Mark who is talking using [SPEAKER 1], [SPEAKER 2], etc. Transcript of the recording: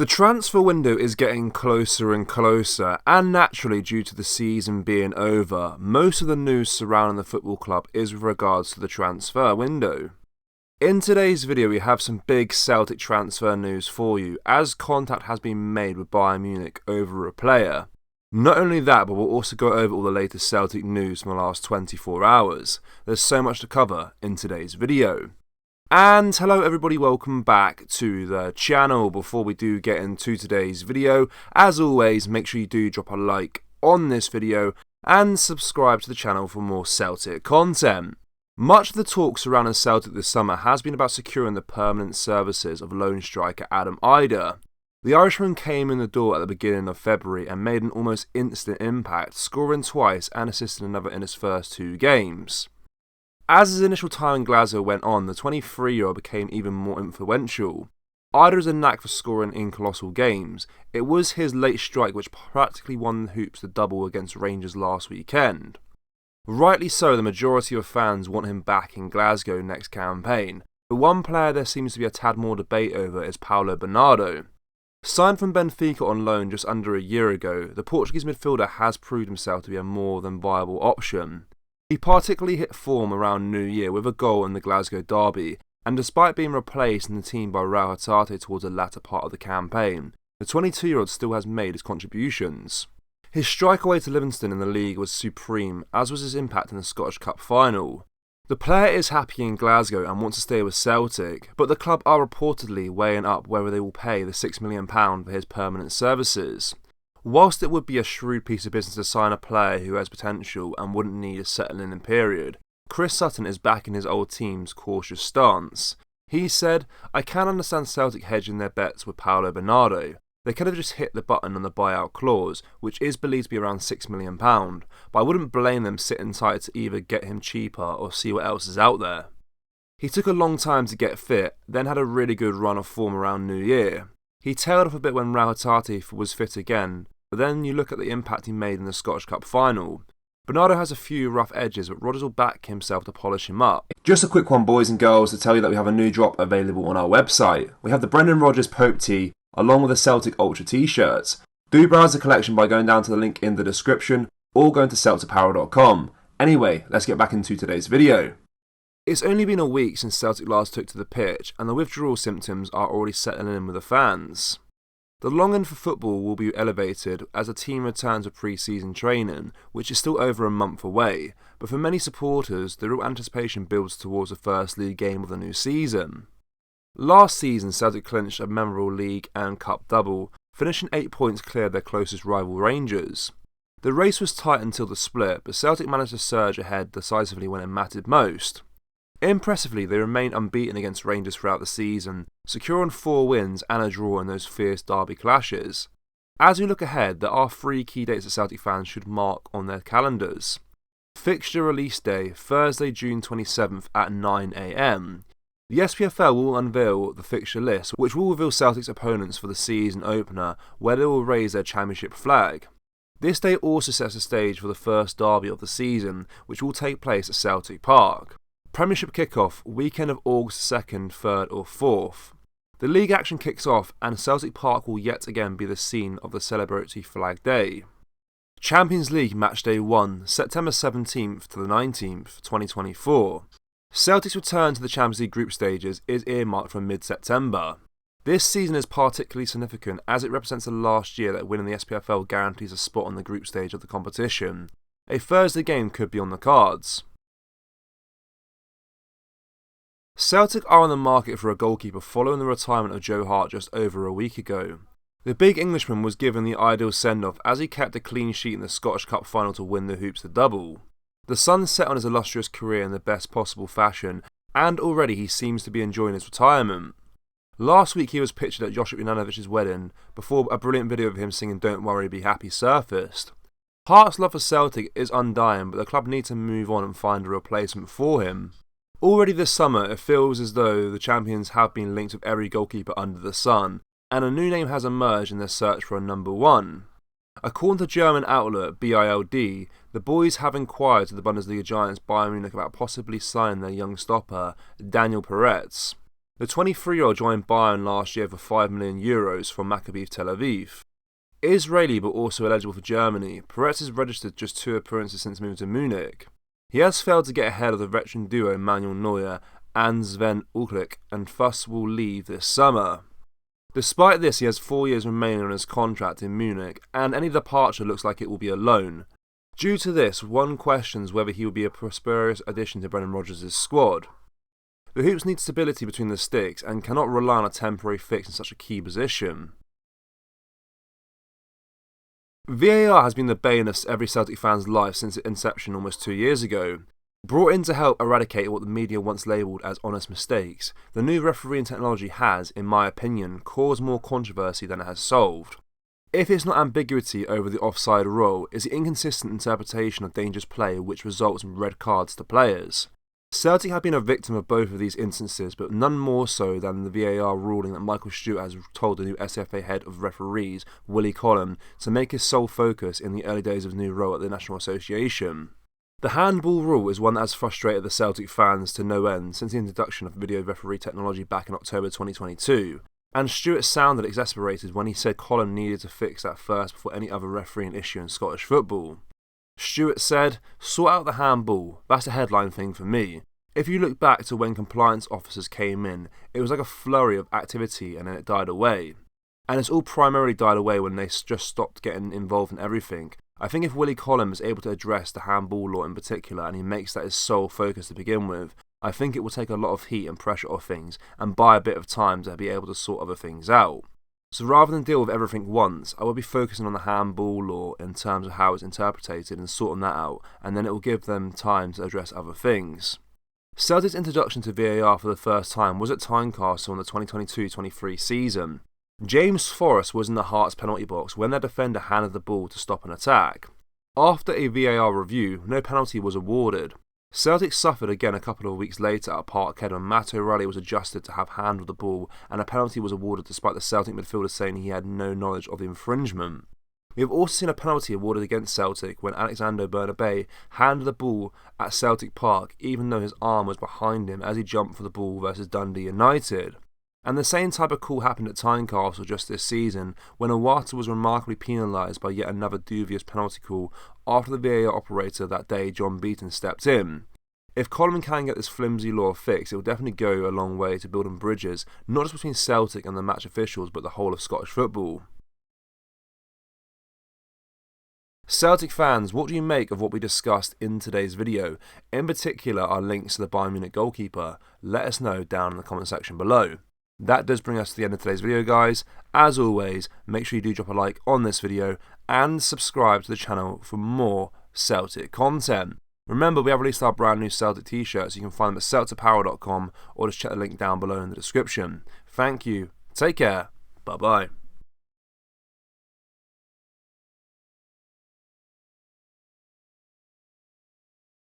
[SPEAKER 1] The transfer window is getting closer and closer, and naturally due to the season being over, most of the news surrounding the football club is with regards to the transfer window. In today's video we have some big Celtic transfer news for you, as contact has been made with Bayern Munich over a player. Not only that, but we'll also go over all the latest Celtic news from the last 24 hours. There's so much to cover in today's video. And hello everybody, welcome back to the channel. Before we do get into today's video, as always, make sure you do drop a like on this video and subscribe to the channel for more Celtic content. Much of the talk surrounding Celtic this summer has been about securing the permanent services of lone striker Adam Idah. The Irishman came in the door at the beginning of February and made an almost instant impact, scoring twice and assisting another in his first two games. As his initial time in Glasgow went on, the 23-year-old became even more influential. Idah has a knack for scoring in colossal games. It was his late strike which practically won the Hoops the double against Rangers last weekend. Rightly so, the majority of fans want him back in Glasgow next campaign, but one player there seems to be a tad more debate over is Paulo Bernardo. Signed from Benfica on loan just under a year ago, the Portuguese midfielder has proved himself to be a more than viable option. He particularly hit form around New Year with a goal in the Glasgow derby, and despite being replaced in the team by Raul Hatate towards the latter part of the campaign, the 22-year-old still has made his contributions. His strike away to Livingston in the league was supreme, as was his impact in the Scottish Cup final. The player is happy in Glasgow and wants to stay with Celtic, but the club are reportedly weighing up whether they will pay the £6 million for his permanent services. Whilst it would be a shrewd piece of business to sign a player who has potential and wouldn't need a settling-in period, Chris Sutton is backing his old team's cautious stance. He said, "I can understand Celtic hedging their bets with Paulo Bernardo. They could have just hit the button on the buyout clause, which is believed to be around £6 million, but I wouldn't blame them sitting tight to either get him cheaper or see what else is out there." He took a long time to get fit, then had a really good run of form around New Year. He tailed off a bit when Raul Hatate was fit again, but then you look at the impact he made in the Scottish Cup final. Bernardo has a few rough edges, but Rodgers will back himself to polish him up. Just a quick one, boys and girls, to tell you that we have a new drop available on our website. We have the Brendan Rodgers Pope tee, along with the Celtic Ultra t-shirts. Do browse the collection by going down to the link in the description, or going to celticapparel.com. Anyway, let's get back into today's video. It's only been a week since Celtic last took to the pitch, and the withdrawal symptoms are already settling in with the fans. The longing for football will be elevated as the team returns to pre-season training, which is still over a month away, but for many supporters, the real anticipation builds towards the first league game of the new season. Last season, Celtic clinched a memorable league and cup double, finishing 8 points clear of their closest rival Rangers. The race was tight until the split, but Celtic managed to surge ahead decisively when it mattered most. Impressively, they remained unbeaten against Rangers throughout the season, securing 4 wins and a draw in those fierce derby clashes. As we look ahead, there are 3 key dates that Celtic fans should mark on their calendars. Fixture release day, Thursday, June 27th at 9 AM. The SPFL will unveil the fixture list, which will reveal Celtic's opponents for the season opener, where they will raise their championship flag. This day also sets the stage for the first derby of the season, which will take place at Celtic Park. Premiership kick-off, weekend of August 2nd, 3rd or 4th. The league action kicks off and Celtic Park will yet again be the scene of the celebratory Flag Day. Champions League Match Day 1, September 17th to the 19th, 2024. Celtic's return to the Champions League group stages is earmarked for mid-September. This season is particularly significant as it represents the last year that winning the SPFL guarantees a spot on the group stage of the competition. A Thursday game could be on the cards. Celtic are on the market for a goalkeeper following the retirement of Joe Hart just over a week ago. The big Englishman was given the ideal send-off as he kept a clean sheet in the Scottish Cup final to win the Hoops the double. The sun set on his illustrious career in the best possible fashion, and already he seems to be enjoying his retirement. Last week he was pictured at Josip Juranović's wedding, before a brilliant video of him singing "Don't Worry, Be Happy" surfaced. Hart's love for Celtic is undying, but the club need to move on and find a replacement for him. Already this summer, it feels as though the champions have been linked with every goalkeeper under the sun, and a new name has emerged in their search for a number 1. According to German outlet Bild, the boys have inquired to the Bundesliga giants Bayern Munich about possibly signing their young stopper, Daniel Peretz. The 23-year-old joined Bayern last year for €5 million from Maccabi Tel Aviv. Israeli but also eligible for Germany, Perez has registered just 2 appearances since moving to Munich. He has failed to get ahead of the veteran duo Manuel Neuer and Sven Ulrich and thus will leave this summer. Despite this, he has 4 years remaining on his contract in Munich, and any departure looks like it will be a loan. Due to this, one questions whether he will be a prosperous addition to Brendan Rodgers' squad. The Hoops need stability between the sticks and cannot rely on a temporary fix in such a key position. VAR has been the bane of every Celtic fan's life since its inception almost 2 years ago. Brought in to help eradicate what the media once labelled as honest mistakes, the new refereeing technology has, in my opinion, caused more controversy than it has solved. If it's not ambiguity over the offside rule, it's the inconsistent interpretation of dangerous play which results in red cards to players. Celtic have been a victim of both of these instances, but none more so than the VAR ruling that Michael Stewart has told the new SFA head of referees, Willie Collum, to make his sole focus in the early days of his new role at the National Association. The handball rule is one that has frustrated the Celtic fans to no end since the introduction of video referee technology back in October 2022, and Stewart sounded exasperated when he said Collum needed to fix that first before any other refereeing issue in Scottish football. Stewart said, "Sort out the handball, that's a headline thing for me. If you look back to when compliance officers came in, it was like a flurry of activity and then it died away. And it's all primarily died away when they just stopped getting involved in everything. I think if Willie Collum is able to address the handball law in particular and he makes that his sole focus to begin with, I think it will take a lot of heat and pressure off things and buy a bit of time to be able to sort other things out. So rather than deal with everything once, I will be focusing on the handball law in terms of how it's interpreted and sorting that out, and then it will give them time to address other things." Celtic's introduction to VAR for the first time was at Tynecastle in the 2022-23 season. James Forrest was in the Hearts penalty box when their defender handed the ball to stop an attack. After a VAR review, no penalty was awarded. Celtic suffered again a couple of weeks later at Parkhead when Matt O'Reilly was adjusted to have handled the ball and a penalty was awarded despite the Celtic midfielder saying he had no knowledge of the infringement. We have also seen a penalty awarded against Celtic when Alexander Bernabei handled the ball at Celtic Park even though his arm was behind him as he jumped for the ball versus Dundee United. And the same type of call happened at Tynecastle just this season when Iwata was remarkably penalised by yet another dubious penalty call after the VAR operator that day, John Beaton, stepped in. If Coleman can get this flimsy law fixed, it will definitely go a long way to building bridges, not just between Celtic and the match officials, but the whole of Scottish football. Celtic fans, what do you make of what we discussed in today's video? In particular, our links to the Bayern Munich goalkeeper. Let us know down in the comment section below. That does bring us to the end of today's video, guys. As always, make sure you do drop a like on this video and subscribe to the channel for more Celtic content. Remember, we have released our brand new Celtic t-shirts. You can find them at celticapparel.com or just check the link down below in the description. Thank you. Take care. Bye-bye.